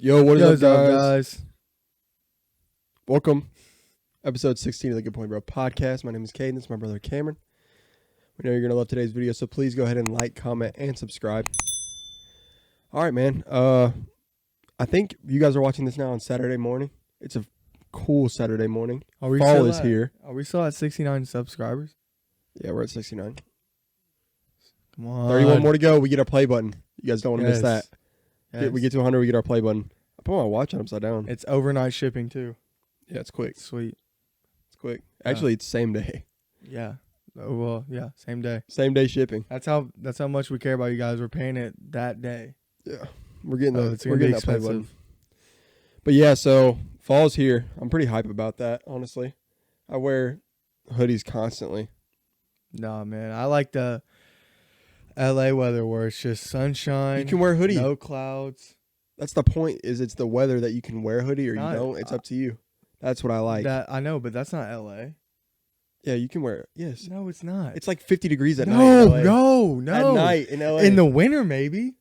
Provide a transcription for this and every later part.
Yo, what is up, guys? guys? Welcome. Episode 16 of the Good Point Bro podcast. My name is Caden. This is my brother Cameron. We know you're going to love today's video, so please go ahead and like, comment, and subscribe. All right, man. I think you guys are watching this now on Saturday morning. It's a cool Saturday morning. Fall is here. Are we still at 69 subscribers? Yeah, we're at 69. Come on. 31 more to go. We get our play button. You guys don't want to miss that. Yes. We get to 100, we get our play button. I put my watch on upside down. It's overnight shipping, too. Yeah, it's quick. Sweet. It's quick. Actually, it's same day. Yeah. Oh, well, yeah, same day. Same day shipping. That's how much we care about you guys. We're paying it that day. Yeah. We're getting It's going to be that play button. expensive. But yeah, so fall's here. I'm pretty hype about that, honestly. I wear hoodies constantly. Nah, man. I like the LA weather where it's just sunshine. You can wear a hoodie. No clouds. That's the point, is it's the weather that you can wear a hoodie or you Not- don't. It's up to you. That's what I like. That I know, but that's not LA. Yeah, you can wear it. Yes. No, it's not. It's like 50 degrees at night in LA. No. At night in LA. In the winter, maybe.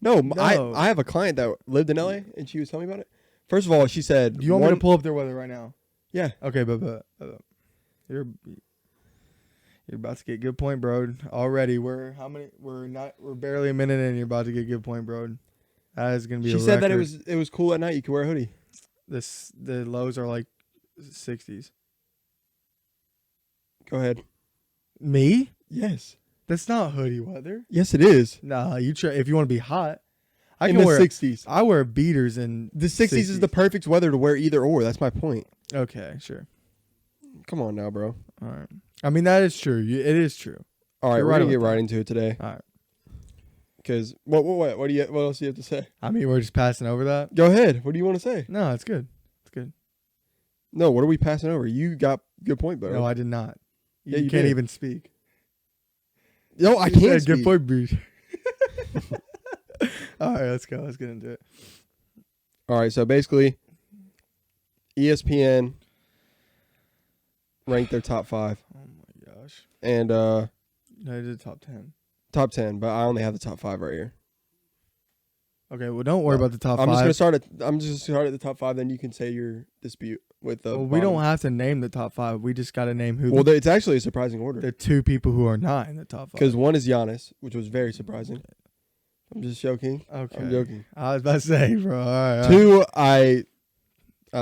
No, No. I have a client that lived in LA, and she was telling me about it. First of all, she said... Do you want me to pull up their weather right now? Yeah. Okay, but you're about to get good point, bro. Already, we're barely a minute in. You're about to get good point, bro. That is gonna be. She said that it was cool at night. You could wear a hoodie. The lows are like 60s. Go ahead. Me? Yes. That's not hoodie weather. Yes, it is. Nah, you try if you want to be hot. I in can the wear 60s. I wear beaters in The 60s is the perfect weather to wear either or. That's my point. Okay, sure. Come on now, bro. All right. I mean that is true. It is true. All right, You're we're right gonna get about that. right into it today. All right. Because what else do you have to say? I mean, we're just passing over that. Go ahead. What do you want to say? No, it's good. It's good. No, what are we passing over? You got good point, bro. No, I did not. Yeah, you you can't did. even speak. No, I You can't. said good Speak. point, Bruce. All right, let's go. Let's get into it. All right, so basically, ESPN ranked their top 5, Oh my gosh. and No, they did top 10. top 10, but I only have the top 5 right here. Okay, well, don't worry about the top I'm 5. just gonna start at the top 5. Then you can say your dispute with the. Well, we bottom. don't have to name the top 5. We just got to name who Well, it's actually a surprising order the 2 people who are not in the top 5. because one is Giannis, which was very surprising. I'm just joking. Okay. I'm joking. I was about to say, bro. All right. 2, I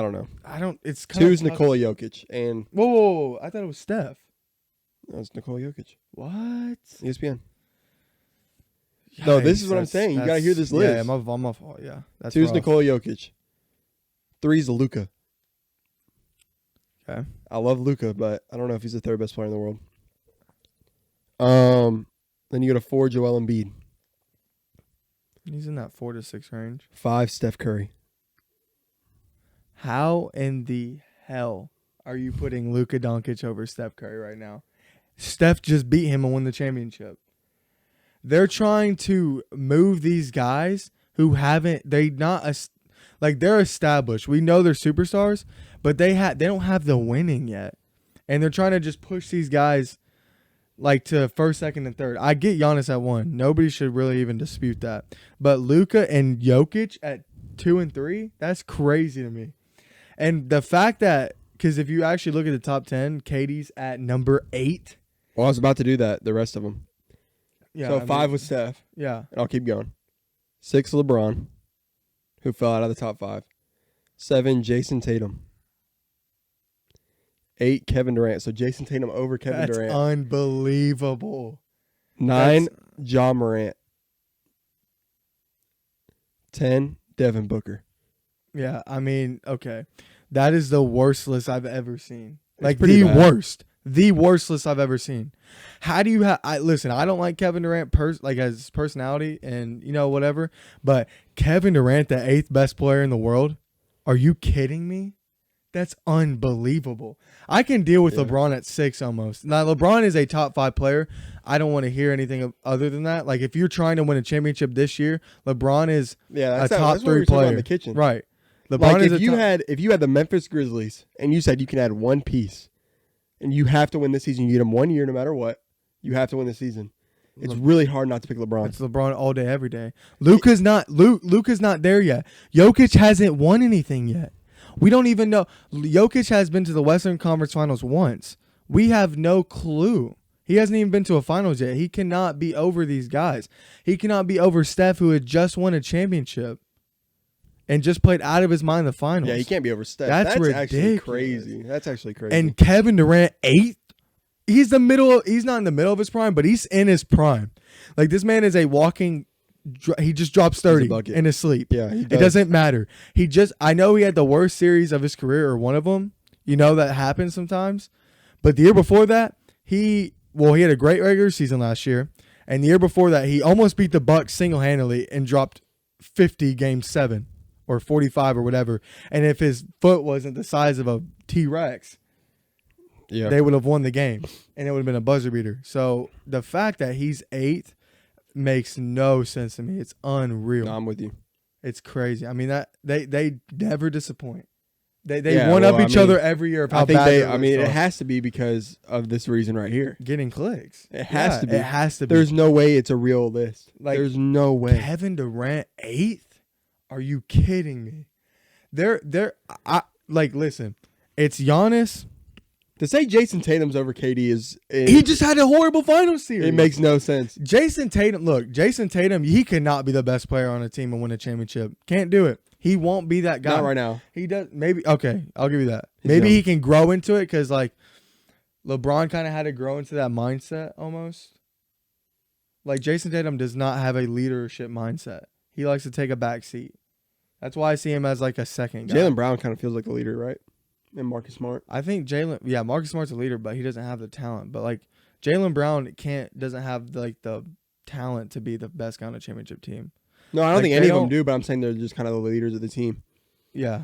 don't know. It's kind 2 of is Nikola Jokic, and Whoa. I thought it was Steph. that's Nikola Jokic. What? ESPN. No, this is what I'm Yikes, saying. You gotta hear this list. Yeah, my fault. Yeah. That's 2 is rough. Nikola Jokic. 3 is Luka. Okay. I love Luka, but I don't know if he's the 3rd best player in the world. Then you go to 4, Joel Embiid. He's in that 4 to 6 range. 5, Steph Curry. How in the hell are you putting Luka Doncic over Steph Curry right now? Steph just beat him and won the championship. They're trying to move these guys who they're established. We know they're superstars, but they don't have the winning yet. And they're trying to just push these guys like to 1st, 2nd, and 3rd. I get Giannis at 1. Nobody should really even dispute that. But Luka and Jokic at 2 and 3, that's crazy to me. And the fact that, because if you actually look at the top 10, Katie's at number 8. Well, I was about to do that, the rest of them. Yeah. So 5 was Steph, Yeah. and I'll keep going. 6, LeBron, who fell out of the top 5. 7, Jason Tatum. 8, Kevin Durant. So Jason Tatum over Kevin That's Durant. unbelievable. 9, Ja Morant. 10, Devin Booker. Yeah, I mean, okay. That is the worst list I've ever seen. It's Like pretty the bad. worst. The worst list I've ever seen. How do you listen, I don't like Kevin Durant as his personality and whatever, but Kevin Durant, the 8th best player in the world? Are you kidding me? That's unbelievable. I can deal with LeBron at 6 almost. Now LeBron is a top 5 player. I don't want to hear anything other than that. Like if you're trying to win a championship this year, LeBron is a top 3 player. In the kitchen. Right. LeBron Like is if you had the Memphis Grizzlies and you said you can add one piece and you have to win this season, you get them 1 year no matter what. You have to win the season. It's really hard not to pick LeBron. It's LeBron all day, every day. Luka's not there yet. Jokic hasn't won anything yet. We don't even know. Jokic has been to the Western Conference Finals once. We have no clue. He hasn't even been to a finals yet. He cannot be over these guys. He cannot be over Steph, who had just won a championship and just played out of his mind in the finals. Yeah, he can't be over Steph. That's actually ridiculous. crazy. That's actually crazy. And Kevin Durant, 8th. He's not in the middle of his prime, but he's in his prime. Like, this man is a walking. He just drops 30 in his sleep. Yeah, he does. It doesn't matter. I know he had the worst series of his career, or one of them. You know that happens sometimes. But the year before that, he had a great regular season last year, and the year before that, he almost beat the Bucks single-handedly and dropped 50 game 7 or 45 or whatever. And if his foot wasn't the size of a T-Rex, they would have won the game, and it would have been a buzzer beater. So the fact that he's 8th makes no sense to me. It's unreal. No, I'm with you. It's crazy. I mean, that they never disappoint. They one up each other every year. Of how bad it has to be because of this reason right here. Getting clicks. It has to be. It has to be. There's no way it's a real list. Like, there's no way. Kevin Durant 8th? Are you kidding me? Listen, it's Giannis. To say Jason Tatum's over KD he just had a horrible final series. It makes no sense. Jason Tatum, he cannot be the best player on a team and win a championship. Can't do it. He won't be that guy. Not right now. He does. Maybe. Okay, I'll give you that. Maybe he can grow into it, because like LeBron kind of had to grow into that mindset almost. Like, Jason Tatum does not have a leadership mindset. He likes to take a back seat. That's why I see him as like a second guy. Jaylen Brown kind of feels like a leader, right? And Marcus Smart. I think Marcus Smart's a leader, but he doesn't have the talent. But like Jaylen Brown doesn't have like the talent to be the best guy on a championship team. No, I don't think any of them do, but I'm saying they're just kind of the leaders of the team. Yeah.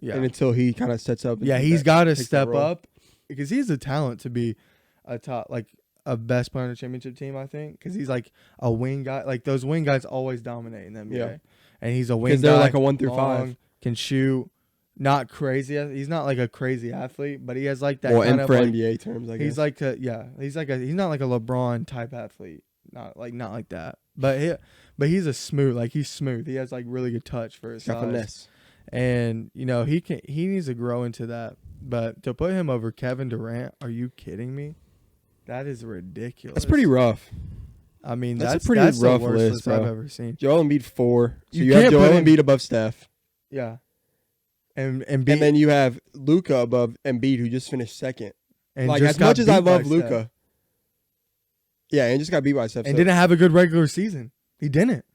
Yeah. And until he kind of sets up. Yeah, he's got to step up, because he has the talent to be a best player on a championship team, I think, because he's like a wing guy. Like, those wing guys always dominate in the NBA. Yeah. And he's a wing guy. Because they're like a 1 through 5. Can shoot. Not crazy. He's not like a crazy athlete, but he has like that. Well, kind and of for like, NBA terms, I guess. He's like he's not like a LeBron type athlete. Not like that. But he's he's smooth. He has like really good touch for his size. Finesse. And he needs to grow into that. But to put him over Kevin Durant, are you kidding me? That is ridiculous. That's pretty rough. I mean, that's a pretty rough the worst list, list bro. I've ever seen. Joel Embiid 4. So you have Joel Embiid above Steph. Yeah. And then you have Luka above Embiid, who just finished second. And like, just as much as I love Luka. Luka. Yeah, and just got beat by Steph. And didn't have a good regular season. He didn't.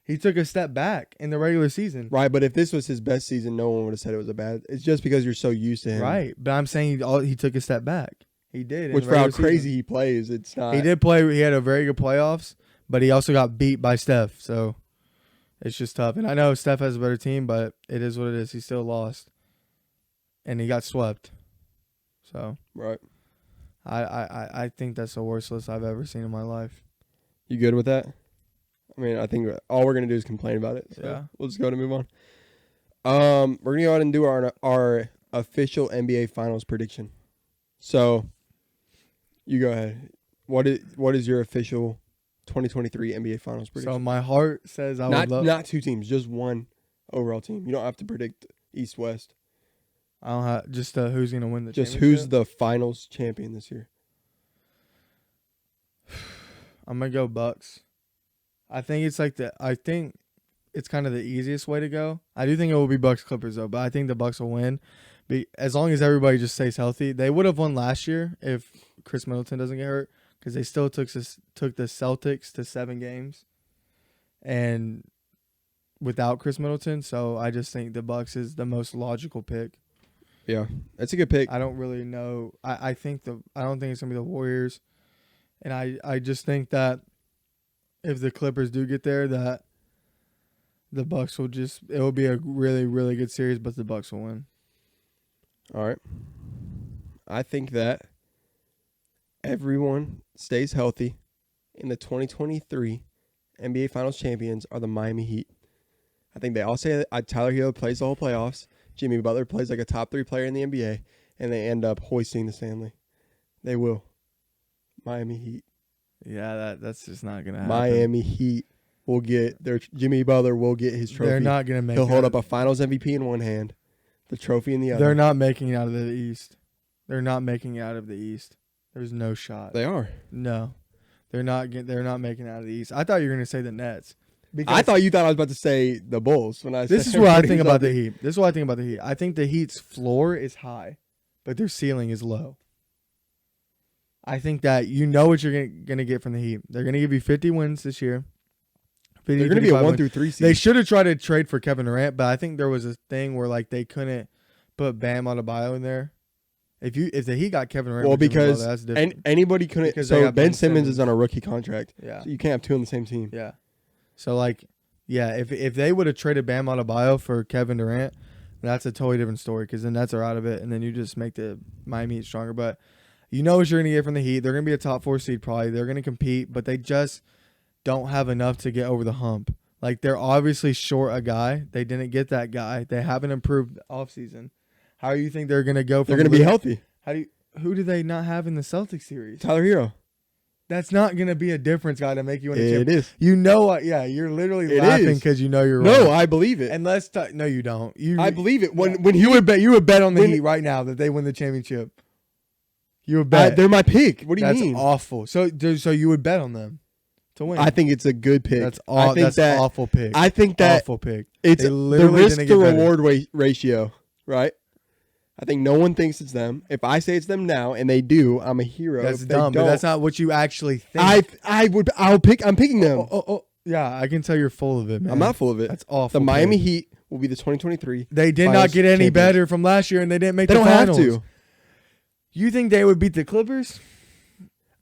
He took a step back in the regular season. Right, but if this was his best season, no one would have said it was a bad. It's just because you're so used to him. Right, but I'm saying he took a step back. He did. Which, for how crazy he plays, it's not. He did play. He had a very good playoffs, but he also got beat by Steph. So it's just tough. And I know Steph has a better team, but it is what it is. He still lost. And he got swept. So right, I think that's the worst list I've ever seen in my life. You good with that? I mean, I think all we're gonna do is complain about it. So yeah, we'll just go to move on. We're gonna go ahead and do our official NBA Finals prediction. So, you go ahead. What is your official 2023 NBA Finals prediction? So my heart says not two teams, just one overall team. You don't have to predict East West. I don't have just who's gonna win the just championship? Who's the Finals champion this year. I'm gonna go Bucks. I think it's kind of the easiest way to go. I do think it will be Bucks Clippers though, but I think the Bucks will win. As long as everybody just stays healthy. They would have won last year if Chris Middleton doesn't get hurt, because they still took the Celtics to 7 games, and without Chris Middleton. So I just think the Bucks is the most logical pick. Yeah, that's a good pick. I don't really know. I don't think it's gonna be the Warriors, and I just think that if the Clippers do get there, that the Bucks will it will be a really, really good series, but the Bucks will win. All right. I think that everyone stays healthy, and the 2023 NBA Finals champions are the Miami Heat. I think they all say that Tyler Hero plays the whole playoffs. Jimmy Butler plays like a top 3 player in the NBA, and they end up hoisting the Stanley. They will. Miami Heat. Yeah, that's just not gonna happen. Miami Heat will get their Jimmy Butler will get his trophy. They're not gonna make. He'll hold up a Finals MVP in one hand, the trophy in the other. They're not making it out of the East. They're not making it out of the East. There's no shot. They are. No, they're not. They're not making it out of the East. I thought you were gonna say the Nets. I thought you thought I was about to say the Bulls when I. This is what I think about the Heat. This is what I think about the Heat. I think the Heat's floor is high, but their ceiling is low. I think that you know what you're gonna get from the Heat. They're gonna give you 50 wins this year. They're gonna be a 1 through 3 seed. They should have tried to trade for Kevin Durant, but I think there was a thing where like they couldn't put Bam Adebayo in there. If the Heat got Kevin Durant, well, because that's different. anybody couldn't. Because so Ben Simmons is on a rookie contract. Yeah, so you can't have two on the same team. Yeah. So like, yeah, if they would have traded Bam Adebayo for Kevin Durant, that's a totally different story because the Nets are out of it, and then you just make the Miami Heat stronger. But you know what you're going to get from the Heat. They're going to be a top 4 seed probably. They're going to compete, but they just don't have enough to get over the hump. Like, they're obviously short a guy. They didn't get that guy. They haven't improved offseason. How do you think they're going to go from They're going to be healthy. Who do they not have in the Celtics series? Tyler Hero. That's not going to be a difference guy to make you win a It championship. is. You know what? Yeah, you're literally laughing because you know you're wrong. No, I believe it. No, you don't. I believe it. When you would bet on the Heat right now that they win the championship. You would bet. They're my pick. What do you mean? That's awful. So you would bet on them to win. I think it's a good pick. That's awful pick. I think that awful pick. It's the risk to reward ratio, right? I think no one thinks it's them. If I say it's them now and they do, I'm a hero. That's if dumb. But that's not what you actually think. I'm picking them. Yeah, I can tell you're full of it, man. I'm not full of it. That's awful. The Miami Heat will be the 2023. They did not get any better from last year, and they didn't make the finals. They don't have to. You think they would beat the Clippers?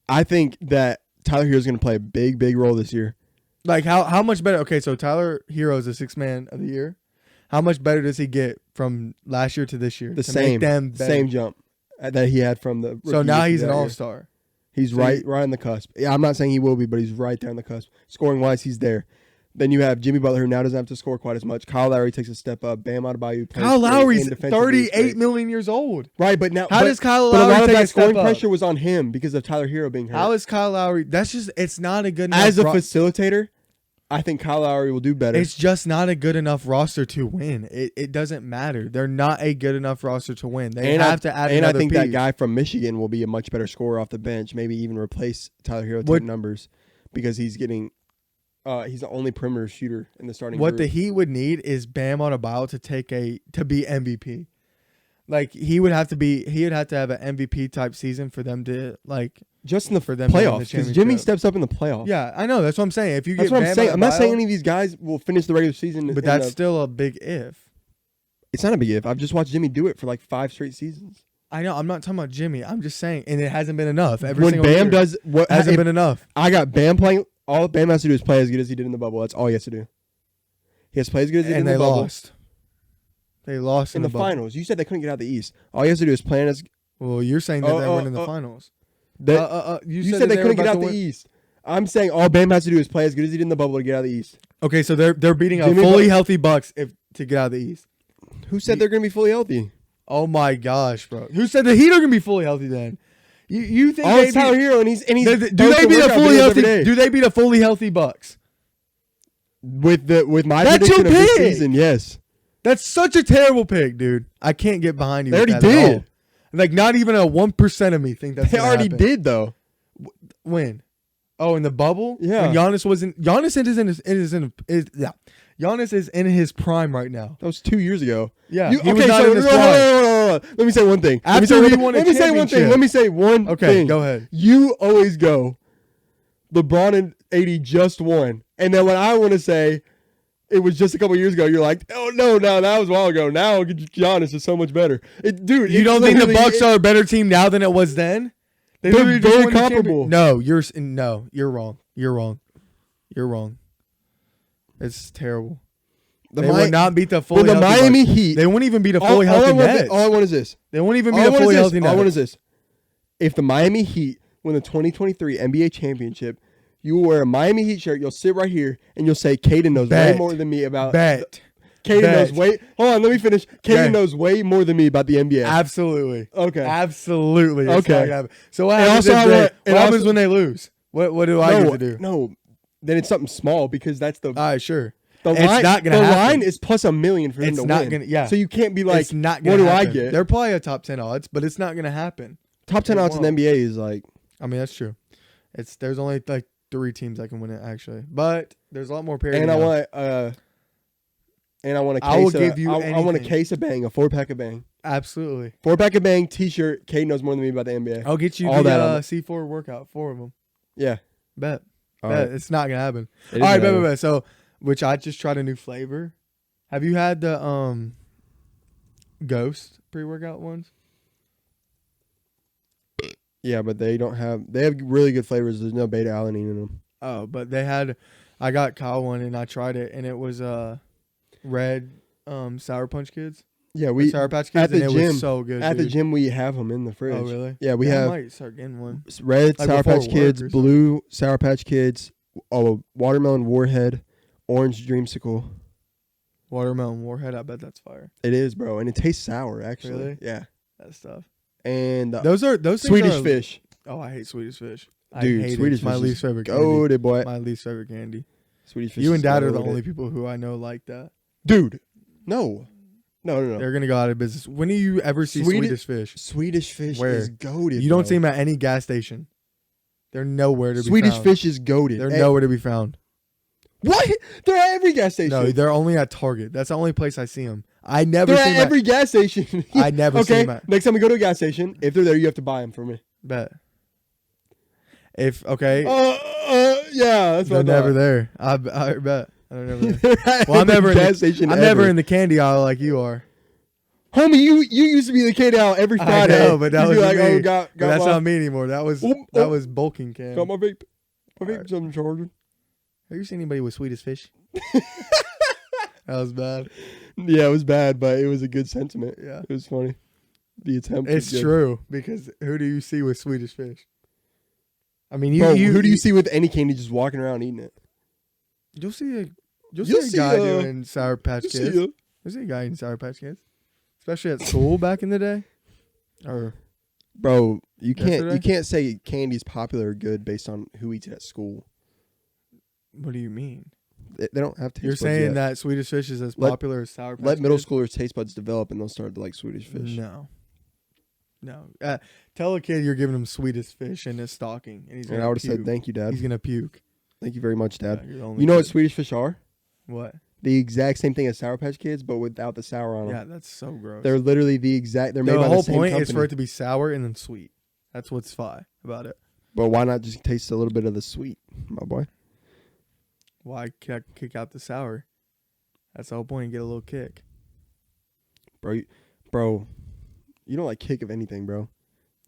I think that Tyler Hero is going to play a big, big role this year. Like how much better? Okay, so Tyler Hero is a 6th man of the year. How much better does he get from last year to this year? The same jump that he had from the. So now he's an all-star. He's right on the cusp. Yeah, I'm not saying he will be, but he's right there on the cusp. Scoring wise, he's there. Then you have Jimmy Butler, who now doesn't have to score quite as much. Kyle Lowry takes a step up. Bam Adebayo. Kyle Lowry's 38 million years old. Right, but now does Kyle Lowry? But a lot of that scoring up? pressure was on him because of Tyler Hero being hurt. How is Kyle Lowry? That's just it's not a good enough. As a facilitator, I think Kyle Lowry will do better. It's just not a good enough roster to win. It doesn't matter. They're not a good enough roster to win. They have to add another And I think piece. that guy from Michigan will be a much better scorer off the bench. Maybe even replace Tyler Hero type numbers because he's getting. He's the only perimeter shooter in the starting What group. the Heat would need is Bam Adebayo to be MVP. Like he would have to have an MVP type season for them to like just in the for them playoffs because Jimmy steps up in the playoffs. Yeah, I know. That's what I'm saying. If you that's get what Bam I'm saying. Adebayo, I'm not saying any of these guys will finish the regular season, but that's still a big if. It's not a big if. I've just watched Jimmy do it for like 5 straight seasons. I know. I'm not talking about Jimmy. I'm just saying, and it hasn't been enough. When Bam does what hasn't been enough. I got Bam playing. All Bam has to do is play as good as he did in the bubble. That's all he has to do. He has to play as good as he did in the bubble. Lost. They lost in the finals. You said they couldn't get out of the East. All he has to do is play as. Well, you're saying that they weren't in the finals. You said they couldn't get out the East. I'm saying all Bam has to do is play as good as he did in the bubble to get out of the East. Okay, so they're beating a fully healthy Bucks to get out of the East. Who said they're going to be fully healthy? Oh my gosh, bro! Who said the Heat are going to be fully healthy then? You think it's Tyler Hero and he's do they beat a fully healthy? Do they beat a fully healthy Bucks? With my prediction of this season, yes. That's such a terrible pick, dude. I can't get behind you. They already did. Like not even a 1% of me think that's. They already did though. When? Oh, in the bubble? Yeah. When Giannis wasn't. Giannis Giannis is in his prime right now. That was 2 years ago. Yeah. Let me say one thing. Let me say one thing. Okay, go ahead. You always go, LeBron and AD just won. And then when I want to say it was just a couple years ago, you're like, oh, no, that was a while ago. Now Giannis is so much better. Dude, you don't think the Bucks are a better team now than it was then? They're very comparable. No, you're wrong. You're wrong. It's terrible. They would not beat the fully healthy Miami Heat. They wouldn't even beat a fully healthy Nets. All I want is this. They won't even beat a fully healthy Nets. All I want is this. If the Miami Heat win the 2023 NBA championship, you will wear a Miami Heat shirt. You'll sit right here and you'll say, Caden knows way more than me about. Caden knows way. Hold on, let me finish. Caden knows way more than me about the NBA. Absolutely. Okay. Absolutely. Okay. So what happens when they lose? What do I get to do? No, then it's something small because that's the All right, sure. the It's line. not gonna the happen. line is plus $1 million for him It's to not win. gonna. Yeah. So you can't be like, it's not what gonna do I happen. get? They're probably a top 10 odds, but it's not gonna happen. Top 10 It odds in the won't. NBA is like, I mean, that's true. There's only like 3 teams that can win it actually, but there's a lot more parity. and I now. want a case I will of, give you I want a anything. case of Bang, a 4-pack of Bang. Absolutely. 4-pack of Bang t-shirt. Kate knows more than me about the NBA. I'll get you All the that on it. C4 workout, 4 of them. Yeah. Bet. All Bet. right. It's not gonna happen. It is All right, gonna bet. So, which I just tried a new flavor. Have you had the Ghost pre-workout ones? Yeah, but they have really good flavors. There's no beta alanine in them. Oh, but I got Kyle one and I tried it and it was red Sour Punch Kids. Yeah, Or Sour Patch Kids at the and it gym- was so good. At the dude. gym we have them in the fridge. Oh, really? Yeah, we I have might start getting one. red Like Sour before Patch work Kids, or something. blue Sour Patch Kids, watermelon Warhead, orange Dreamsicle. Watermelon Warhead, I bet that's fire. It is, bro, and it tastes sour actually. Really? Yeah, That stuff. and Those things Swedish are- fish, Oh, I hate Swedish Fish. dude. I hate Swedish it. It's my fish least is favorite candy. goated, boy. My least favorite candy. Swedish fish. You is and Dad are the goated. only people who I know like that. Dude, no. They're gonna go out of business. When do you ever see Swedish Fish? Swedish fish Where? is goaded. You don't see them at any gas station. They're nowhere to be Swedish found. fish is goaded. They're nowhere to be found. What? They're at every gas station. No, they're only at Target. That's the only place I see them. I never They're see at them. every gas station. I never see Okay, them at. next time we go to a gas station, if they're there, you have to buy them for me. Bet. If okay, Yeah, that's they're what never there. I bet. They're never there. there. Well, I'm never in gas the, station. I'm never in the candy aisle like you are. Homie, you used to be the kid out every Friday. I know, but that You'd was be like, me. oh, got But that's my, not me anymore. That was Oop, that oop. was bulking cam. got my vape. My Alright. vape's on the charger. Have you seen anybody with Swedish Fish? That was bad. Yeah, it was bad, but it was a good sentiment. Yeah. It was funny. The attempt. It's was good. true because who do you see with Swedish Fish? I mean, Bro, who do you see with any candy just walking around eating it? You'll see a You'll see a see, guy uh, doing Sour Patch You see Kids. it. You'll see a guy eating Sour Patch Kids, especially at school back in the day. Or Bro, you Yesterday? can't say candy's popular or good based on who eats it at school. what do you mean? They don't have taste You're buds saying yet. that Swedish Fish is as Let- popular as Sour Patch Let middle Kids? schoolers taste buds develop and they'll start to like Swedish fish. No. Tell a kid you're giving him Swedish Fish in his stocking, and he's And gonna I would have puke. said, thank you, Dad. He's gonna puke. Thank you very much, Dad. Yeah, you're the only You know what kid. Swedish fish are? What? The exact same thing as Sour Patch Kids, but without the sour on them. Yeah, that's so gross. They're literally the exact. They're made the by whole the same point company. is for it to be sour and then sweet. That's what's fine about it. But why not just taste a little bit of the sweet, my boy? Why kick out the sour? That's the whole point. You get a little kick. Bro, you don't like kick of anything, bro.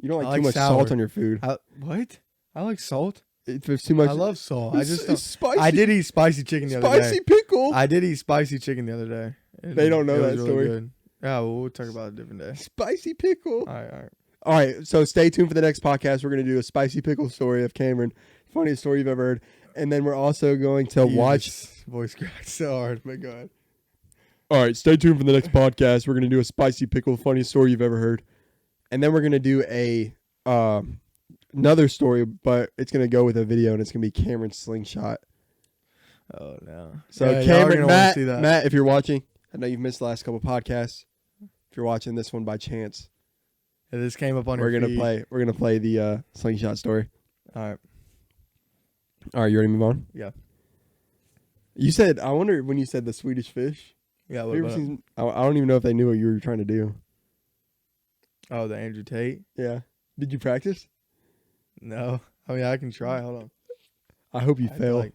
You don't I like like too much sour. salt on your food. What? I like salt. If there's too much, I love salt. I just it's don't. spicy. I did eat spicy chicken the other spicy day. pickle. I did eat spicy chicken the other day. They don't know It that was really story. good. Yeah, well, we'll talk about it a different day. Spicy pickle. All right. All right, so stay tuned for the next podcast. We're going to do a spicy pickle story of Cameron. Funniest story you've ever heard. And then we're also going to watch. Jesus, voice cracked so hard, but go ahead. All right, stay tuned for the next podcast. We're going to do a spicy pickle, funniest story you've ever heard. And then we're going to do a another story, but it's going to go with a video, and it's going to be Cameron's slingshot. Oh no! So Yeah, y'all are Cameron, gonna wanna see Matt, that. Matt, if you're watching, I know you've missed the last couple podcasts. If you're watching this one by chance, Yeah, this came up on we're your gonna feed. play. We're gonna play the slingshot story. All right. All right, you ready to move on? Yeah. You said. I wonder when you said the Swedish fish. Yeah. Have What you ever about seen- I don't even know if they knew what you were trying to do. Oh, the Andrew Tate? Yeah. Did you practice? No. I mean, I can try. Hold on. I hope you I fail. like-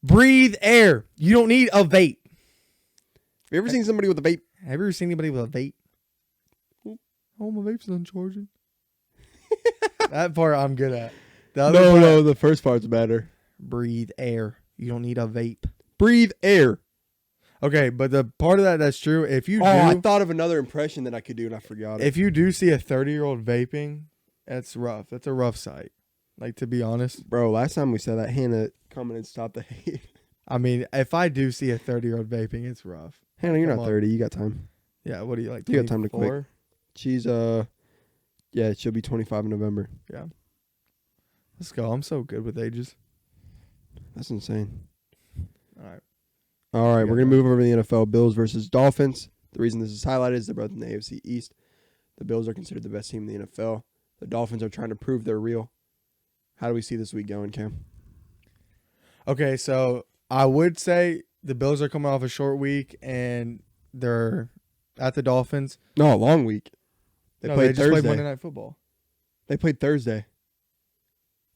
Breathe air. You don't need a vape. Have you ever seen somebody with a vape? Have you ever seen anybody with a vape? Oh, my vape's done charging. That part I'm good at. The other part, No, the first part's better. breathe air. You don't need a vape. Breathe air. Okay, but the part of that that's true. If you I do, thought of another impression that I could do and I forgot it. if you do see a 30-year-old vaping, that's rough. That's a rough sight. Like, to be honest. Bro, last time we said that, Hannah come in and stop the hate. I mean, if I do see a 30-year-old vaping, it's rough. Hannah, you're Come not on. 30. You got time. Yeah, what do you like? You got time to quit. 24? She's Yeah, it should be 25 in November. Yeah. Let's go. I'm so good with ages. That's insane. All right. All right, Yeah, we're going to bro. move over to the NFL. Bills versus Dolphins. The reason this is highlighted is they're both in the AFC East. The Bills are considered the best team in the NFL. The Dolphins are trying to prove they're real. How do we see this week going, Cam? Okay, so I would say the Bills are coming off a short week and they're at the Dolphins. No, a long week. They played just played Thursday. Monday Night Football. They played Thursday.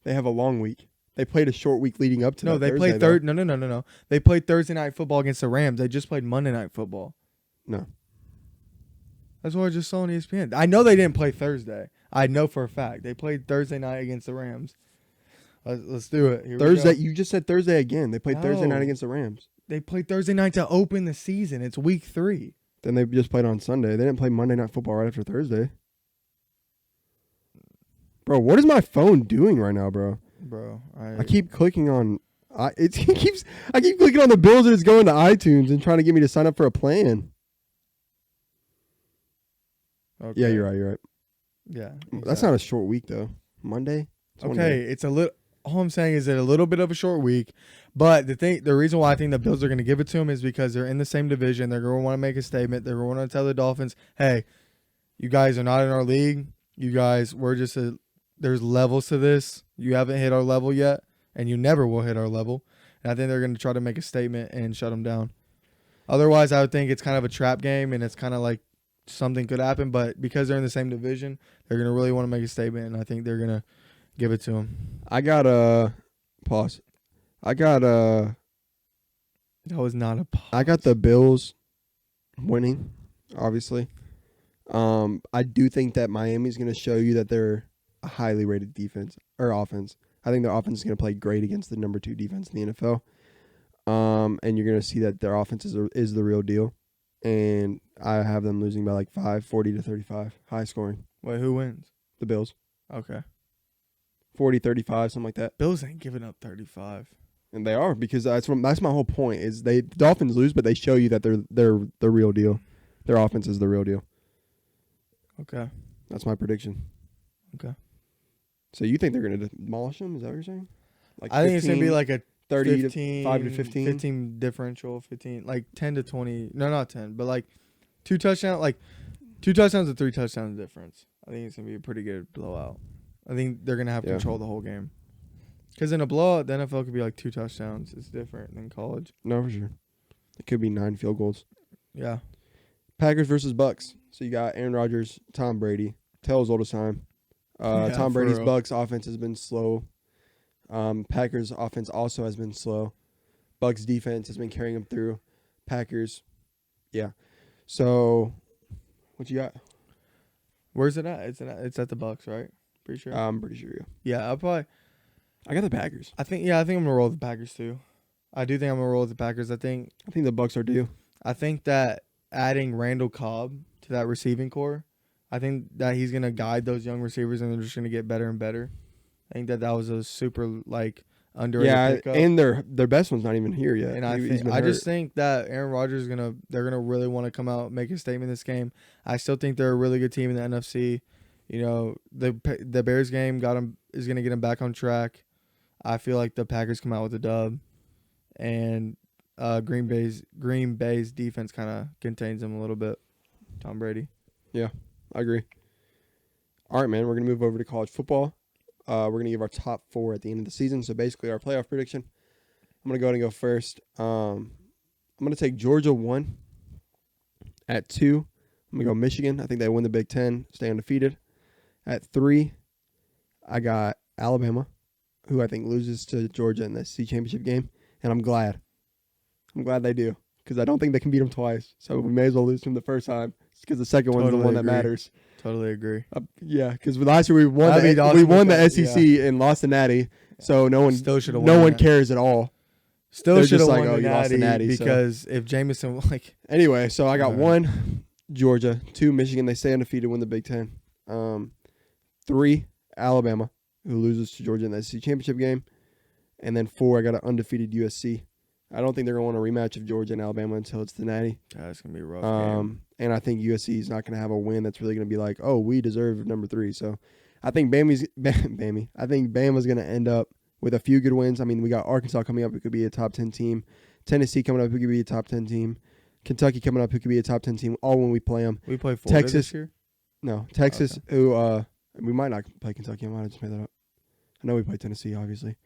They have a long week. They played a short week leading up to No, that they Thursday, played though. No. They played Thursday Night Football against the Rams. They just played Monday Night Football. No. That's what I just saw on ESPN. I know they didn't play Thursday. I know for a fact. They played Thursday night against the Rams. Let's do it. Here Thursday. we go. You just said Thursday again. They played Thursday night No. against the Rams. They played Thursday night to open the season. It's week 3. Then they just played on Sunday. They didn't play Monday Night Football right after Thursday. Bro, what is my phone doing right now, bro? Bro, I keep clicking on. I keep clicking on the Bills and it's going to iTunes and trying to get me to sign up for a plan. Okay. Yeah, you're right. You're right. Yeah. That's not a short week though. Monday. It's one Okay, day. it's a little. All I'm saying is that a little bit of a short week, but the reason why I think the Bills are going to give it to them is because they're in the same division. They're going to want to make a statement. They're going to tell the Dolphins, "Hey, you guys are not in our league. You guys, there's levels to this. You haven't hit our level yet, and you never will hit our level." And I think they're going to try to make a statement and shut them down. Otherwise, I would think it's kind of a trap game, and it's kind of like something could happen. But because they're in the same division, they're going to really want to make a statement, and I think they're going to give it to them. I got pause. That was not a pause. I got the Bills winning, obviously. I do think that Miami's going to show you that they're a highly rated defense or offense. I think their offense is going to play great against the number 2 defense in the NFL. And you're going to see that their offense is the real deal. And I have them losing by like 5, 40-35, high scoring. Wait, who wins? The Bills, Okay. 40-35, something like that. Bills ain't giving up 35. And they are, because that's my whole point. Is the Dolphins lose, but they show you that they're the real deal. Their offense is the real deal. Okay. That's my prediction. Okay. So you think they're going to demolish them? Is that what you're saying? Like I think it's going to be like a 30 15, to 5 to 15. 15 differential, 15, like 10 to 20. No, not 10, but like 2 touchdowns and 3 touchdowns difference. I think it's going to be a pretty good blowout. I think they're going to have control the whole game. Because in a blowout, the NFL could be like 2 touchdowns. It's different than college. No, for sure. It could be 9 field goals. Yeah. Packers versus Bucks. So you got Aaron Rodgers, Tom Brady. Tell's oldest time. Tom Brady's real. Bucks offense has been slow. Packers offense also has been slow. Bucks defense has been carrying them through. Packers, yeah. So, what you got? Where's it at? It's at the Bucks, right? Pretty sure. I'm pretty sure. Yeah, I got the Packers. I think I'm gonna roll with the Packers too. I do think I'm gonna roll with the Packers. I think the Bucks are due. I think that adding Randall Cobb to that receiving core, I think that he's going to guide those young receivers and they're just going to get better and better. I think that was a super, underrated pickup. And their best one's not even here yet. And I just think that Aaron Rodgers they're going to really want to come out and make a statement in this game. I still think they're a really good team in the NFC. You know, the Bears game is going to get them back on track. I feel like the Packers come out with a dub. And Green Bay's defense kind of contains them a little bit. Tom Brady. Yeah, I agree. All right, man. We're going to move over to college football. We're going to give our top 4 at the end of the season. So basically our playoff prediction. I'm going to go ahead and go first. I'm going to take Georgia 1 at 2. I'm going to go Michigan. I think they win the Big Ten, stay undefeated. At 3, I got Alabama, who I think loses to Georgia in the SEC championship game. And I'm glad. I'm glad they do, because I don't think they can beat them twice. So we may as well lose them the first time, because the second one's the one that matters. Totally agree. Yeah, because last year we won the SEC and lost the Natty, so no one cares at all. Still should have won you lost the Natty because if Jameson anyway, so I got 1 Georgia, 2 Michigan. They stay undefeated, win the Big Ten. 3 Alabama, who loses to Georgia in the SEC championship game, and then 4 I got an undefeated USC. I don't think they're going to want a rematch of Georgia and Alabama until it's the Natty. That's going to be a rough game. And I think USC is not going to have a win that's really going to be like, oh, we deserve number 3. So I think Bama's going to end up with a few good wins. I mean, we got Arkansas coming up. It could be a top 10 team. Tennessee coming up. Who could be a top 10 team. Kentucky coming up. Who could be a top 10 team. All when we play them. We play Florida this year? No. Texas, who we might not play Kentucky. I might have just made that up. I know we play Tennessee, obviously.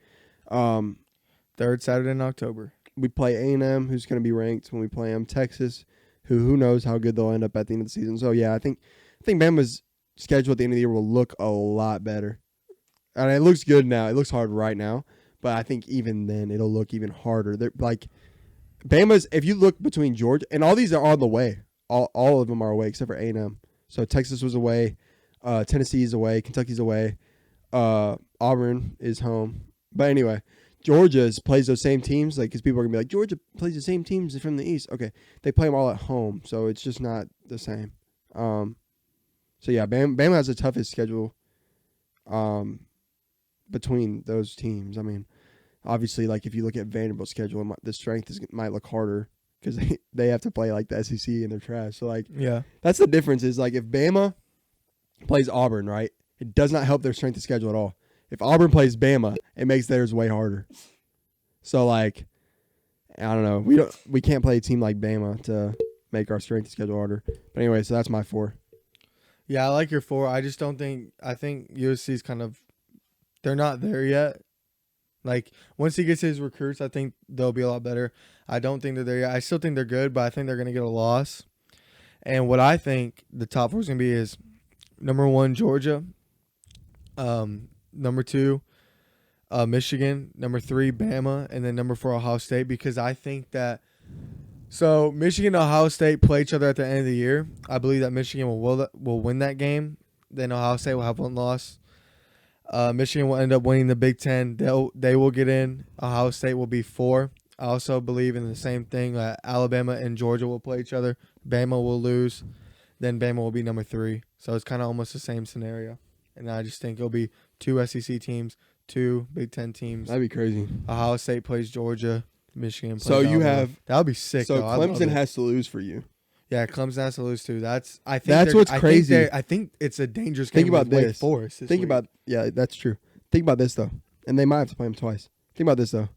Third Saturday in October. We play A&M, who's going to be ranked when we play them. Texas, who knows how good they'll end up at the end of the season. So, yeah, I think Bama's schedule at the end of the year will look a lot better. And it looks good now. It looks hard right now. But I think even then it'll look even harder. They're like Bama's, if you look between Georgia, and all these are on the way. All of them are away except for A&M. So Texas was away. Tennessee is away. Kentucky's away. Auburn is home. But anyway, Georgia plays those same teams. Like, because people are going to be like, Georgia plays the same teams from the East. Okay, they play them all at home. So it's just not the same. So, yeah, Bama has the toughest schedule between those teams. I mean, obviously, like, if you look at Vanderbilt's schedule, the strength might look harder because they have to play, like, the SEC and they're trash. So, like, yeah, that's the difference is, like, if Bama plays Auburn, right, it does not help their strength of schedule at all. If Auburn plays Bama, it makes theirs way harder. So, like, I don't know. We can't play a team like Bama to make our strength of schedule harder. But anyway, so that's my 4. Yeah, I like your 4. I just don't think – I think USC's kind of – they're not there yet. Like, once he gets his recruits, I think they'll be a lot better. I don't think they're there yet. I still think they're good, but I think they're going to get a loss. And what I think the top 4 is going to be is number 1, Georgia. Number 2, Michigan. Number 3, Bama. And then number 4, Ohio State. Because I think that – so Michigan and Ohio State play each other at the end of the year. I believe that Michigan will win that game. Then Ohio State will have 1 loss. Michigan will end up winning the Big Ten. They will get in. Ohio State will be 4. I also believe in the same thing. Alabama and Georgia will play each other. Bama will lose. Then Bama will be number 3. So it's kind of almost the same scenario. And I just think it'll be 2 SEC teams, 2 Big Ten teams. That'd be crazy. Ohio State plays Georgia. Michigan plays So you Alabama. have that would be sick. So though. Clemson has to lose for you. Yeah, Clemson has to lose too. That's what's crazy. I think it's a dangerous game. Think about with Wake this. Forest Think about that's true. Think about this though, and they might have to play them twice. Think about this though.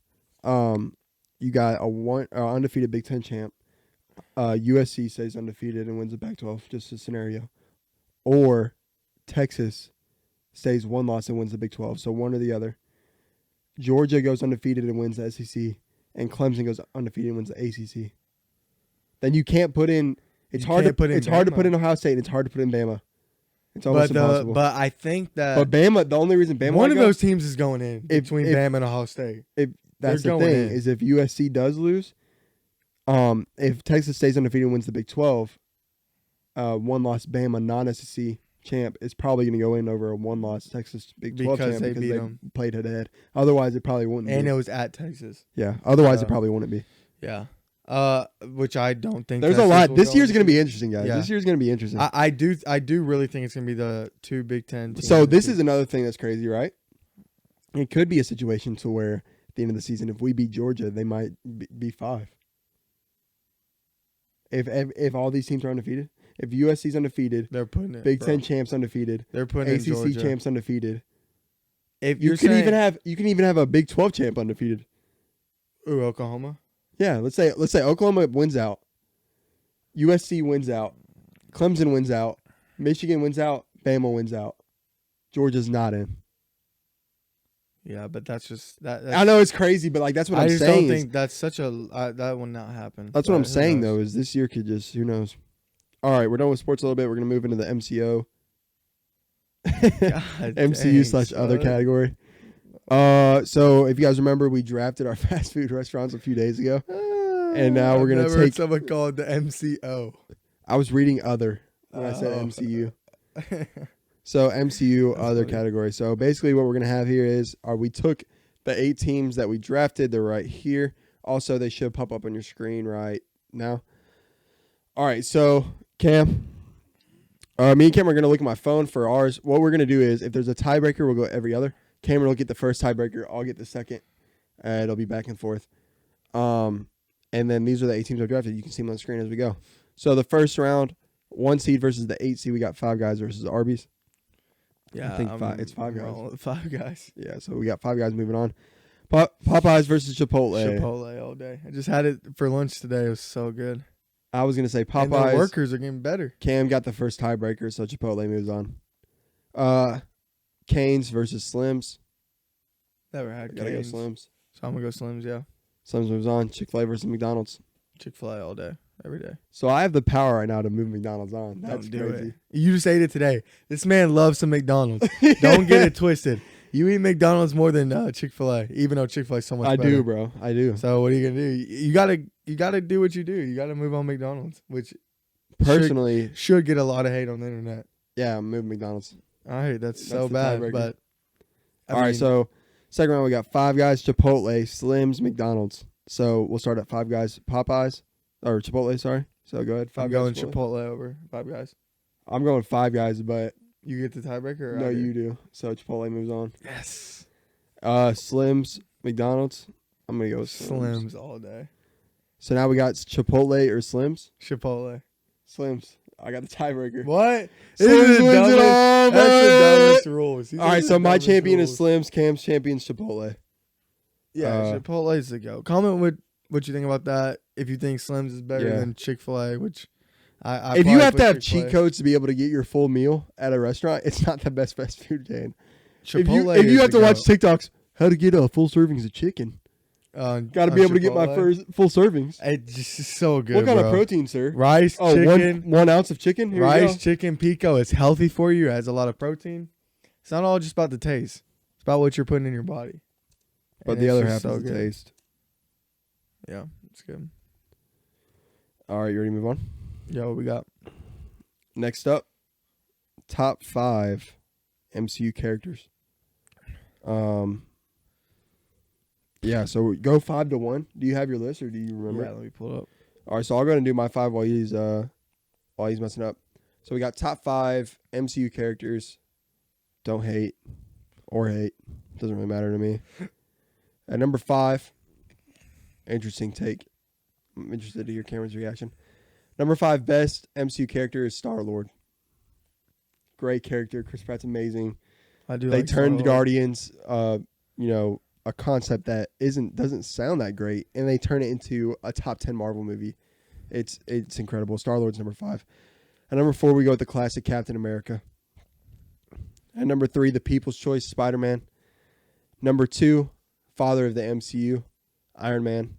You got a undefeated Big Ten champ. USC stays undefeated and wins the Pac-12. Just a scenario, or Texas stays 1 loss and wins the Big 12. So one or the other. Georgia goes undefeated and wins the SEC, and Clemson goes undefeated and wins the ACC. Then you can't put in. It's hard to put in Ohio State, and it's hard to put in Bama. It's almost impossible. But I think that. But Bama, the only reason Bama one of those teams is going in between Bama and Ohio State. That's the thing is if USC does lose, if Texas stays undefeated and wins the Big 12, 1 loss Bama non-SEC champ is probably going to go in over a 1 loss Texas Big 12 champ because they played head to head. Otherwise, it probably wouldn't. And it was at Texas. Yeah. Otherwise, it probably wouldn't be. Yeah. Which I don't think there's a lot. This year's going to be interesting, guys. Yeah. This year's going to be interesting. I do really think it's going to be the 2 Big Ten teams. So this is another thing that's crazy, right? It could be a situation to where at the end of the season, if we beat Georgia, they might be 5. If all these teams are undefeated, if USC's undefeated, they're putting it. Big Ten champs undefeated, they're putting ACC in Georgia. Champs undefeated. If you can even have a Big 12 champ undefeated. Ooh, Oklahoma. Yeah, let's say Oklahoma wins out, USC wins out, Clemson wins out, Michigan wins out, Bama wins out, Georgia's not in. Yeah, but that's just that. I know it's crazy, but like that's what I'm saying. I just don't think that's such a that will not happen. That's what I'm saying though. Is this year could just who knows? All right, we're done with sports a little bit. We're gonna move into the MCO, MCU/other category. So if you guys remember, we drafted our fast food restaurants a few days ago, and now we're gonna take. Someone called the MCO. I was reading other when I said MCU. So MCU other category. So basically, what we're gonna have here is, we took the 8 teams that we drafted. They're right here. Also, they should pop up on your screen right now. All right. So Cam, me and Cam are gonna look at my phone for ours. What we're gonna do is, if there's a tiebreaker, we'll go every other. Cameron will get the first tiebreaker. I'll get the second. It'll be back and forth. And then these are the 8 teams I drafted. You can see them on the screen as we go. So the first round, 1 seed versus the 8 seed. We got Five Guys versus Arby's. Yeah, I think it's Five Guys. Well, Five Guys. Yeah, so we got Five Guys moving on. Popeyes versus Chipotle. Chipotle all day. I just had it for lunch today. It was so good. I was going to say Popeyes. And the workers are getting better. Cam got the first tiebreaker, so Chipotle moves on. Cane's versus Slim's. Never had Gotta go Cane's. Slim's. So I'm going to go Slims, yeah. Slim's moves on. Chick-fil-A versus McDonald's. Chick-fil-A all day, every day. So I have the power right now to move McDonald's on. That's Don't do crazy. it. You just ate it today. This man loves some McDonald's. Don't get it twisted. You eat McDonald's more than Chick-fil-A, even though Chick-fil-A is so much better. I do, bro. I do. So what are you gonna do? You gotta do what you do. You gotta move on McDonald's, which Personally, should get a lot of hate on the internet. yeah, I'm moving McDonald's. All right, that's so the bad. tiebreaker. But All right, so second round we got Five Guys, Chipotle, Slim's, McDonald's. So we'll start at Five Guys, Popeyes, or Chipotle. Sorry. So go ahead. I'm going Chipotle over Five Guys. I'm going Five Guys, but You get the tiebreaker. Or no, I do? you do. So Chipotle moves on. Yes. Slim's, McDonald's. I'm gonna go with Slim's. Slims all day. So now we got Chipotle or Slim's. Chipotle. Slim's. I got the tiebreaker. What? Slim's This is the wins it dumbest- all, That's the bud. dumbest rules. These All are right, the so my dumbest champion rules. is Slim's. Cam's champion is Chipotle. Yeah, Chipotle's the go. Comment what you think about that. If you think Slim's is better Yeah. than Chick-fil-A, which I If you probably have put to have Chick-fil-A. cheat codes to be able to get your full meal at a restaurant, it's not the best fast food chain. Chipotle if you is have the to watch goat. TikToks, how to get a full servings of chicken. Got to be able to get my Chipotle. first full servings. It just is so good. What kind of bro. protein, sir? Rice, Oh, chicken, 1 ounce of chicken. Here we rice, go. chicken, pico. It's healthy for you. It has a lot of protein. It's not all just about the taste. It's about what you're putting in your body. But And the it's other just half so is the good. taste. Yeah, it's good. All right, you ready to move on? Yo, what we got? Next up, top 5 MCU characters. Yeah, so go 5 to 1. Do you have your list or do you remember? Yeah, let me pull it up. All right, so I'll go ahead and do my 5 while he's messing up. So we got top 5 MCU characters. Don't hate or hate. Doesn't really matter to me. At number 5, interesting take. I'm interested to hear Cameron's reaction. Number 5 best MCU character is Star-Lord. Great character. Chris Pratt's amazing. I do. They like turned Star-Lord. Guardians, a concept that doesn't sound that great, and they turn it into a top 10 Marvel movie. It's incredible. Star-Lord's number 5. At number 4, we go with the classic Captain America. At number 3, the People's Choice Spider-Man. Number 2, father of the MCU, Iron Man.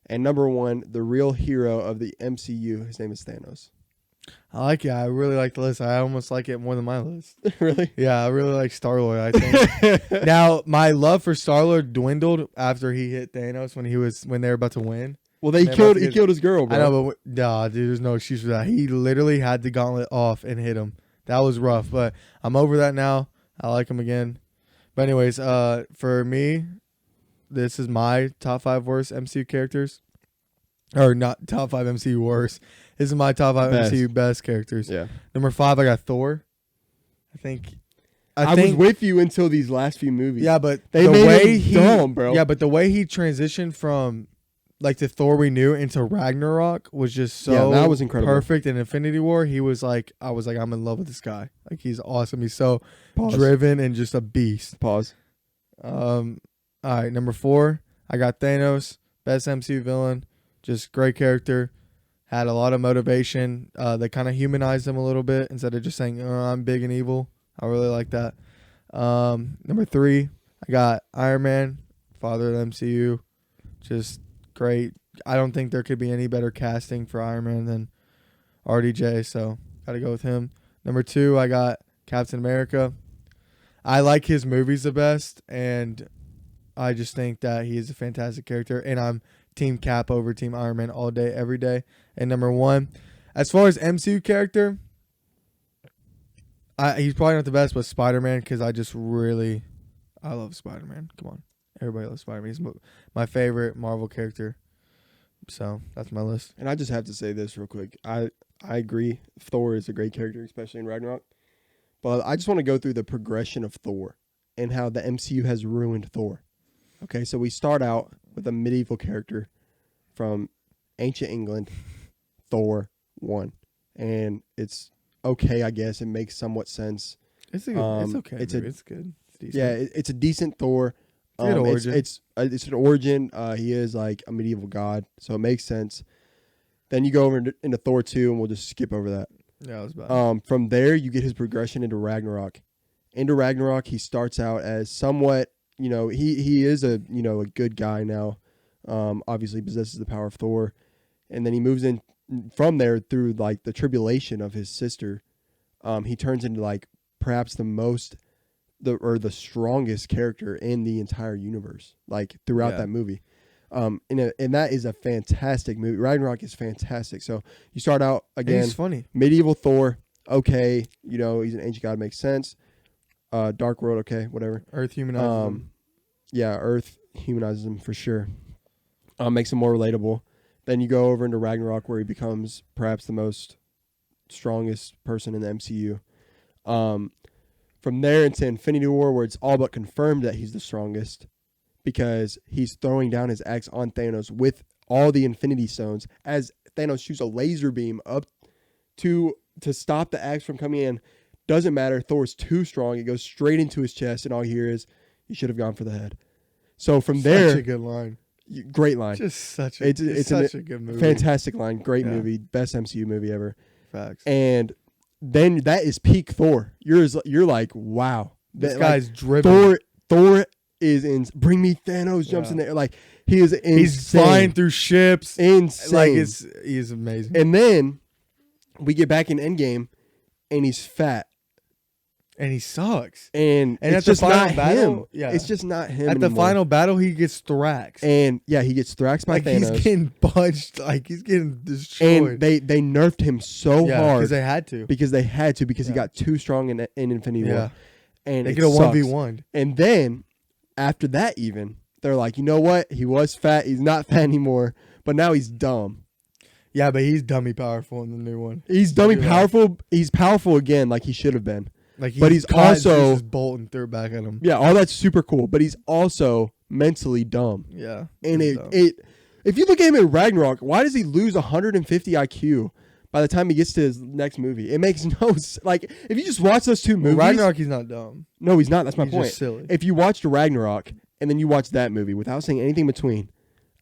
And number 1, the real hero of the MCU. His name is Thanos. I like it. I really like the list. I almost like it more than my list. Really? Yeah, I really like Star-Lord, I think. Now, my love for Star-Lord dwindled after he hit Thanos when they were about to win. Well, he killed his girl, bro. I know, but nah, dude, there's no excuse for that. He literally had the gauntlet off and hit him. That was rough, but I'm over that now. I like him again. But anyways, for me, this is my top 5 worst MCU characters. Or not top 5 MCU worst. This is my top 5 Best. MCU best characters. Yeah. Number 5, I got Thor. I was think with you until these last few movies. yeah, but They the made way him he dumb, bro. Yeah, but the way he transitioned from like the Thor we knew into Ragnarok was just so that was incredible. perfect. In Infinity War, I was like, I'm in love with this guy. Like he's awesome. He's so Pause. driven and just a beast. Pause. All right, number 4, I got Thanos, best MCU villain, just great character. Had a lot of motivation. They kind of humanized him a little bit instead of just saying, I'm big and evil. I really like that. Number 3, I got Iron Man, father of the MCU. Just great. I don't think there could be any better casting for Iron Man than RDJ, so got to go with him. Number 2, I got Captain America. I like his movies the best, and I just think that he is a fantastic character, and I'm Team Cap over Team Iron Man all day, every day. And number 1, as far as MCU character, he's probably not the best, but Spider-Man, because I love Spider-Man. Come on. Everybody loves Spider-Man. He's my favorite Marvel character. So that's my list. And I just have to say this real quick. I agree. Thor is a great character, especially in Ragnarok. But I just want to go through the progression of Thor and how the MCU has ruined Thor. Okay, so we start out with a medieval character from ancient England, Thor 1. And it's okay, I guess. It makes somewhat sense. It's okay. It's It's good. It's decent. Yeah, it's a decent Thor. Good origin. It's an origin. He is like a medieval god, so it makes sense. Then you go over into Thor 2, and we'll just skip over that. Yeah, it was bad. From there, you get his progression into Ragnarok. Into Ragnarok, he starts out as somewhat, he is a good guy now. Obviously possesses the power of Thor, and then he moves in from there through like the tribulation of his sister. He turns into like perhaps the strongest character in the entire universe, like throughout that movie. And that is a fantastic movie. Ragnarok is fantastic. So you start out again. He's funny. Medieval Thor, okay, he's an ancient god, makes sense. Dark World, okay, whatever. Earth humanizes him. Yeah, Earth humanizes him for sure. Makes him more relatable. Then you go over into Ragnarok, where he becomes perhaps the most strongest person in the MCU. From there into Infinity War, where it's all but confirmed that he's the strongest, because he's throwing down his axe on Thanos with all the Infinity Stones as Thanos shoots a laser beam up to stop the axe from coming in. Doesn't matter. Thor's too strong. It goes straight into his chest, and all you hear is, "You should have gone for the head." So from there, such a good line. Great line. Just such a a good movie. Fantastic line. Great movie. Best MCU movie ever. Facts. And then that is peak Thor. You're like, wow. This guy's driven. Thor is in. Bring me Thanos. Jumps in there. Like, he is insane. He's flying through ships. Insane. Like, he's amazing. And then we get back in Endgame, and he's fat. And he sucks. And it's at the just final not battle, him. It's just not him At the anymore. final battle, he gets thraxed. And yeah, he gets thraxed by Thanos. He's getting punched. Like, he's getting destroyed. And they nerfed him so hard. Because they had to. Because he got too strong in Infinity War. And they it get a sucks. 1v1. And then, after that even, they're like, you know what? He was fat. He's not fat anymore. But now he's dumb. Yeah, but he's dummy powerful in the new one. He's dummy powerful. He's powerful again like he should have been. Like, but he's also just bolting through back at him. Yeah, all that's super cool. But he's also mentally dumb. Yeah. And if you look at him in Ragnarok, why does he lose 150 IQ by the time he gets to his next movie? It makes no sense. Like, if you just watch those two movies. Ragnarok, he's not dumb. No, he's not. That's my point. Just silly. If you watched Ragnarok and then you watch that movie without saying anything between,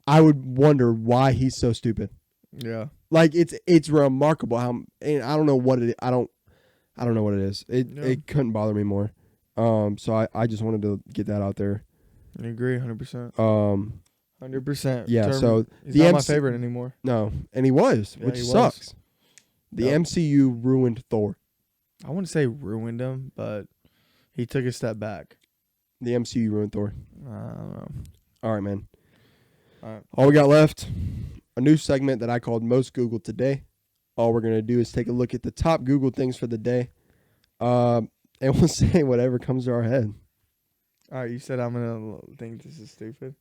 I would wonder why he's so stupid. Yeah. Like, it's remarkable how, and I don't know what it is. I don't know what it is. It couldn't bother me more. So I just wanted to get that out there. I agree 100%. 100%. Yeah, so he's not my favorite anymore. No, and he was, which sucks. The MCU ruined Thor. I wouldn't say ruined him, but he took a step back. The MCU ruined Thor. I don't know. All right, man. All right. All we got left, a new segment that I called Most Googled Today. All we're going to do is take a look at the top Google things for the day. And we'll say whatever comes to our head. All right, you said I'm going to think this is stupid.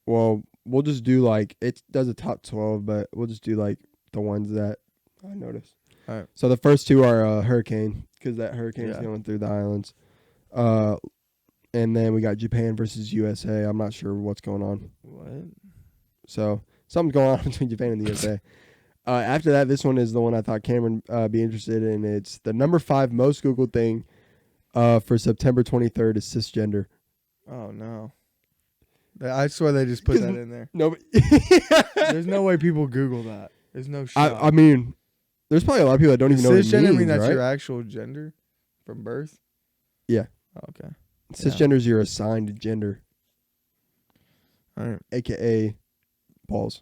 Well, we'll just do like, it does a top 12, but we'll just do like the ones that I noticed. All right. So the first two are hurricane, because that hurricane is going through the islands. And then we got Japan versus USA. I'm not sure what's going on. What? So something's going on between Japan and the USA. After that, this one is the one I thought Cameron be interested in. It's the number 5 most Googled thing for September 23rd is cisgender. Oh, no. I swear they just put that in there. No, but There's no way people Google that. There's no shot. I mean, there's probably a lot of people that don't even know what it means, cisgender mean that's right? your actual gender from birth? Yeah. Oh, okay. Cisgender is your assigned gender. All right. AKA balls.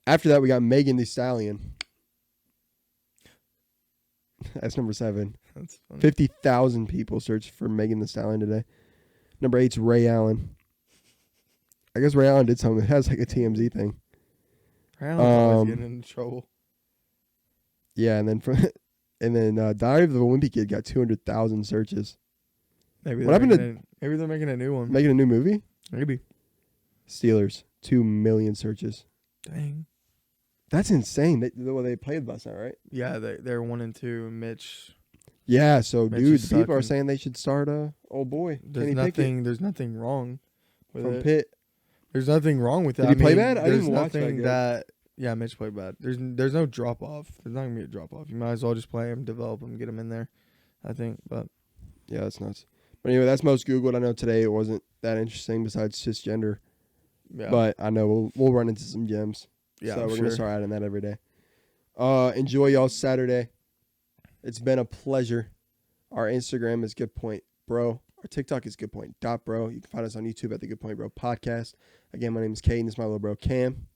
After that, we got Megan Thee Stallion. That's number 7. That's funny. 50,000 people searched for Megan Thee Stallion today. Number 8's Ray Allen. I guess Ray Allen did something. It has like a TMZ thing. Ray Allen's always getting into trouble. Yeah, and then Diary of the Wimpy Kid got 200,000 searches. Maybe what happened to? Maybe they're making a new one. Making a new movie? Maybe. Steelers, 2 million searches. Dang. That's insane. They played last night, right? Yeah, they're 1 and 2. Mitch. Yeah, so Mitch dude, is the people are sucking. saying they should start old boy. There's nothing wrong from it. Pitt. There's nothing wrong with that. Did he play bad? I There's didn't watch that nothing game. that. Yeah, Mitch played bad. There's no drop off. There's not gonna be a drop off. You might as well just play him, develop him, get him in there. I think, but Yeah, that's nuts. But anyway, that's most Googled. I know today it wasn't that interesting besides cisgender. yeah, But I know we'll run into some gems. yeah, So I'm we're sure. gonna start adding that every day. Enjoy y'all's Saturday. It's been a pleasure. Our Instagram is Good Point Bro. Our TikTok is goodpoint.bro. You can find us on YouTube at the Good Point Bro podcast. Again, my name is Kate and this is my little bro Cam.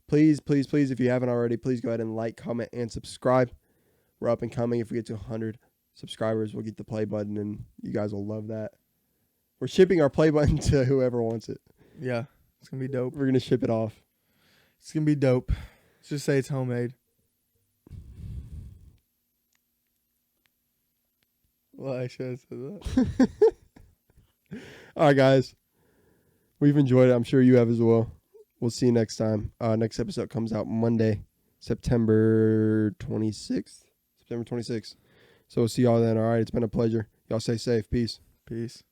Please, please, please, if you haven't already, please go ahead and like, comment, and subscribe. We're up and coming. If we get to 100 subscribers, we'll get the play button, and you guys will love that. We're shipping our play button to whoever wants it. Yeah, it's gonna be dope. We're going to ship it off. It's gonna be dope. Let's just say it's homemade. Well, I should have said that. All right, guys. We've enjoyed it. I'm sure you have as well. We'll see you next time. Next episode comes out Monday, September 26th. So we'll see y'all then. All right. It's been a pleasure. Y'all stay safe. Peace. Peace.